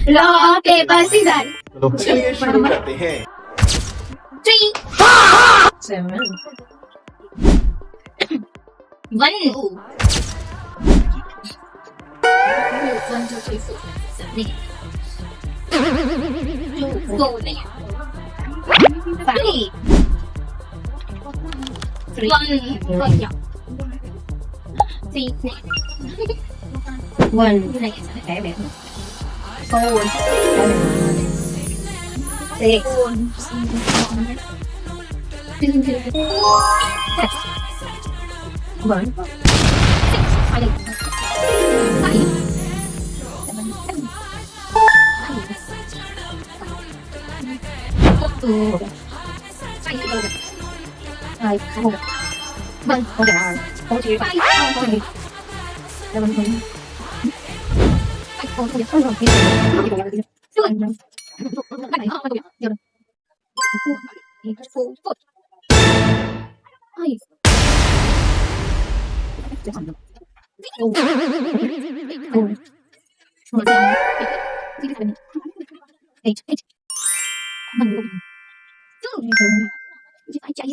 rock paper scissor चलो चलिए शुरू करते हैं 3 7 1 1 2 3 4 2 नहीं 3 1 yeah 3 1 नहीं bé bé 4 6 7 2 1 Vâng, không thể nào không chỉ bay không thể là mình mình không không được cái gì cũng là cái Bạn này không được nhiều phụ phụt ai chạy